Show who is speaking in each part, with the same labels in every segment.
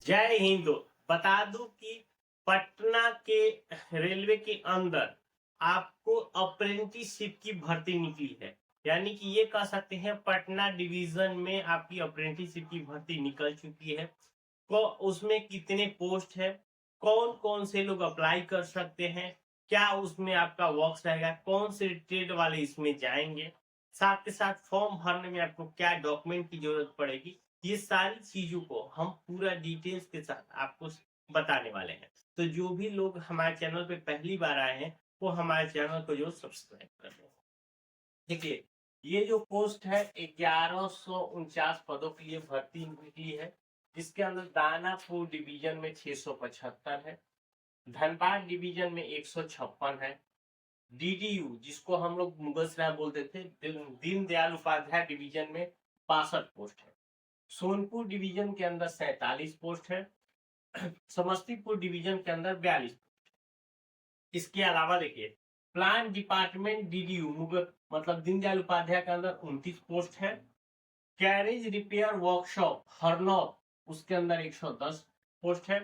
Speaker 1: जय हिंद। बता दूं कि पटना के रेलवे के अंदर आपको अप्रेंटिसशिप की भर्ती निकली है। यानी कि ये कह सकते हैं पटना डिवीजन में आपकी अप्रेंटिसशिप की भर्ती निकल चुकी है। तो उसमें कितने पोस्ट है, कौन कौन से लोग अप्लाई कर सकते हैं, क्या उसमें आपका वर्क्स रहेगा, कौन से ट्रेड वाले इसमें जाएंगे, साथ के साथ फॉर्म भरने में आपको क्या डॉक्यूमेंट की जरूरत पड़ेगी, ये सारी चीजों को हम पूरा डिटेल्स के साथ आपको बताने वाले हैं। तो जो भी लोग हमारे चैनल पे पहली बार आए हैं वो हमारे चैनल को जो सब्सक्राइब कर लें। देखिए, ये जो पोस्ट है 1149 पदों के लिए भर्ती निकली है, जिसके अंदर दानापुर डिवीजन में 675 है, धनबाद डिवीजन में 156 है, डीडीयू जिसको हम लोग मुगलसराय बोलते थे दीनदयाल उपाध्याय डिवीजन में 62 पोस्ट है, सोनपुर डिवीजन के अंदर 47 पोस्ट है, समस्तीपुर डिवीजन के अंदर 42 पोस्ट है। इसके अलावा देखिए, प्लान डिपार्टमेंट डीडीयू मतलब दीनदयाल उपाध्याय के अंदर 29 पोस्ट है, गैरेज रिपेयर वर्कशॉप हरनौत उसके अंदर 110 पोस्ट है,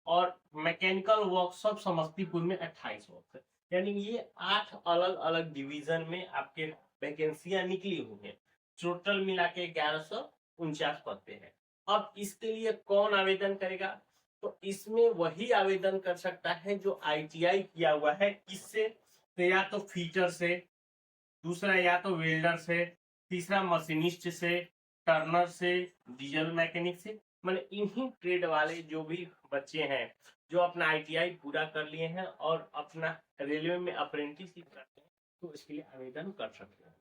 Speaker 1: और मैकेनिकल वर्कशॉप समस्तीपुर में 28 पोस्ट है। यानी ये 8 अलग अलग डिवीजन में आपके वैकेंसियां निकली हुई है। टोटल मिला के 1149 पद पे है। अब इसके लिए कौन आवेदन करेगा? तो इसमें वही आवेदन कर सकता है जो आईटीआई किया हुआ है। किससे? तो या तो फीटर से, दूसरा या तो वेल्डर से, तीसरा मशीनिस्ट से, टर्नर से, डीजल मैकेनिक से। मतलब इन्हीं ट्रेड वाले जो भी बच्चे हैं जो अपना आईटीआई पूरा कर लिए हैं और अपना रेलवे में अप्रेंटिसशिप करते हैं, तो इसके लिए आवेदन कर सकते हैं।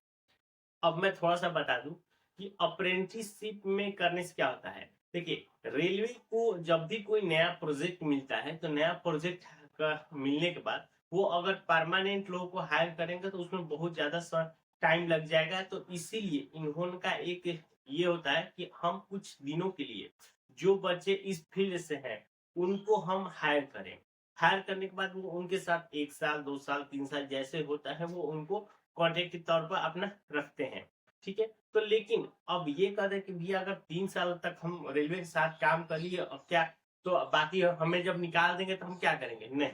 Speaker 1: अब मैं थोड़ा सा बता दूं कि अप्रेंटिसशिप में करने से क्या होता है। देखिए, रेलवे को जब भी कोई नया प्रोजेक्ट मिलता है तो नया प्रोजेक्ट का मिलने के बाद वो अगर परमानेंट लोगों को हायर करेंगे तो उसमें बहुत ज्यादा टाइम लग जाएगा। तो इसीलिए इन्होंने का एक ये होता है कि हम कुछ दिनों के लिए जो बच्चे इस फील्ड से हैं उनको हम हायर करें। हायर करने के बाद वो उनके साथ 1 साल 2 साल 3 साल जैसे होता है वो उनको कॉन्ट्रैक्ट के तौर पर अपना रखते हैं। ठीक है, तो लेकिन अब ये कह दे कि भैया अगर 3 साल तक हम रेलवे के साथ काम कर लिए अब क्या, तो बाकी हमें जब निकाल देंगे तो हम क्या करेंगे? नहीं।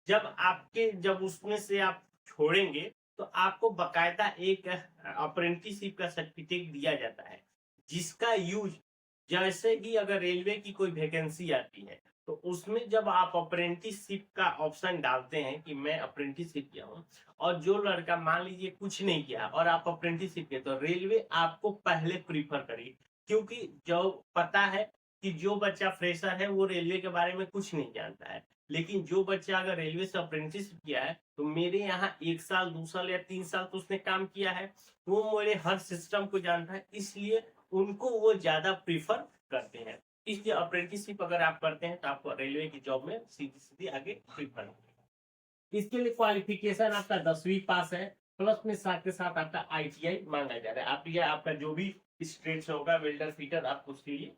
Speaker 1: जब उसमें से आप छोड़ेंगे तो आपको बकायदा एक अप्रेंटिसशिप का सर्टिफिकेट दिया जाता है, जिसका यूज जैसे ही अगर रेलवे की कोई वैकेंसी आती है तो उसमें जब आप अप्रेंटिसशिप का ऑप्शन डालते हैं कि मैं अप्रेंटिसशिप किया हूँ, और जो लड़का मान लीजिए कुछ नहीं किया और आप अप्रेंटिसशिप किए, तो रेलवे आपको पहले प्रीफर करेगी। क्योंकि जो पता है कि जो बच्चा फ्रेशर है वो रेलवे के बारे में कुछ नहीं जानता है, लेकिन जो बच्चा अगर रेलवे से अप्रेंटिसशिप किया है तो मेरे यहाँ 1 साल 2 साल या 3 साल तो उसने काम किया है, वो मेरे हर सिस्टम को जानता है, इसलिए उनको वो ज्यादा प्रीफर करते हैं। इसलिए अप्रेंटिसशिप अगर आप करते हैं तो आपको रेलवे की जॉब में सीधी सीधी आगे प्रीफर। इसके लिए क्वालिफिकेशन आपका 10वीं पास है, प्लस में साथ के साथ आपका आईटीआई मांगा जा रहा है। आप ये आपका जो भी इस ट्रेड से होगा वेल्डर फीटर आप उसके लिए।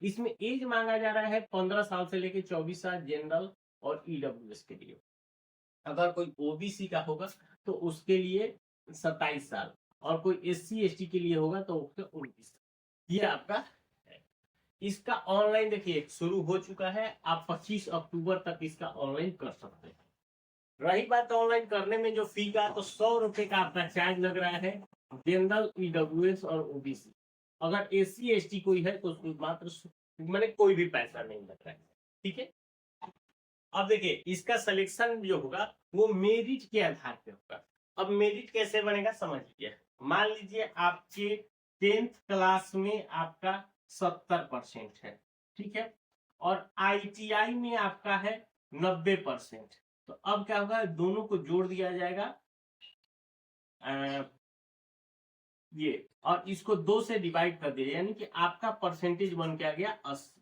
Speaker 1: इसमें एज मांगा जा रहा है 15 साल से लेकर 24 साल जनरल और ईडब्ल्यूएस के लिए। अगर कोई ओबीसी का होगा तो उसके लिए 27 साल, और कोई एससी एसटी के लिए होगा तो उसके 29 साल। ये आपका है। इसका ऑनलाइन देखिए शुरू हो चुका है, आप 25 अक्टूबर तक इसका ऑनलाइन कर सकते हैं। रही बात ऑनलाइन करने में जो फी का, तो 100 रुपए का आपका चार्ज लग रहा है जनरल ईडब्ल्यूएस और ओबीसी। अगर एससी एसटी कोई है तो उसको मात्र मैंने कोई भी पैसा नहीं लग रहा है। ठीक है, अब देखिए इसका सिलेक्शन जो होगा वो मेरिट के आधार पे होगा। अब मेरिट कैसे बनेगा समझ लीजिए। मान लीजिए आपके 10th क्लास में आपका 70% है, ठीक है, और आईटीआई में आपका है 90%। तो अब क्या होगा, दोनों को जोड़ दिया जाएगा ये, और इसको 2 से डिवाइड कर दिया, यानी कि आपका परसेंटेज बन के आ गया 80।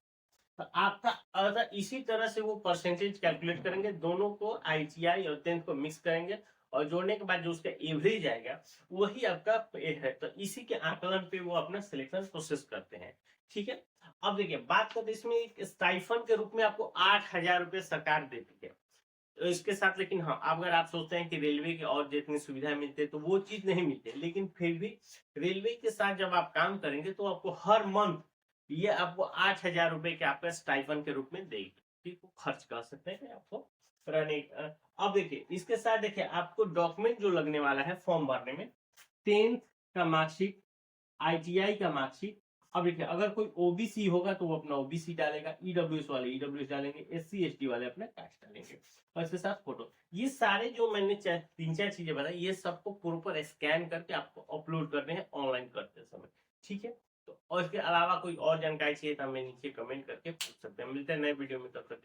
Speaker 1: तो आपका अगर इसी तरह से वो परसेंटेज कैलकुलेट करेंगे, दोनों को आईटीआई और 10th को मिक्स करेंगे और जोड़ने के बाद जो उसका एवरेज आएगा वही आपका है। तो इसी के आकलन पे वो अपना सिलेक्शन प्रोसेस करते हैं। ठीक है, अब देखिए बात करते इसमें एक स्टाइफन के रूप में आपको 8,000 रुपये सरकार देती है। तो इसके साथ लेकिन हाँ, अगर आप सोचते हैं कि रेलवे की और जितनी सुविधा मिलती है तो वो चीज नहीं मिलती, लेकिन फिर भी रेलवे के साथ जब आप काम करेंगे तो आपको हर मंथ ये आपको 8,000 रुपए के आपका स्टाइफन के रूप में देगी, ठीक, खर्च कर सकते हैं आपको रहने। अब देखिए इसके साथ देखिए आपको डॉक्यूमेंट जो लगने वाला है फॉर्म भरने में, 10th का मार्कशीट, ITI का मार्कशीट। अब देखिए अगर कोई ओबीसी होगा तो वो अपना ओबीसी डालेगा, ईडब्ल्यूएस वाले ईडब्ल्यूएस डालेंगे, SC ST वाले अपना कास्ट डालेंगे, और इसके साथ फोटो। ये सारे जो मैंने 3-4 चीजें बताई, ये सबको प्रॉपर स्कैन करके आपको अपलोड करने हैं ऑनलाइन करते समय, ठीक है। तो और इसके अलावा कोई और जानकारी चाहिए तो हमें नीचे कमेंट करके पूछ सकते हैं। मिलते हैं नए वीडियो में, तब तक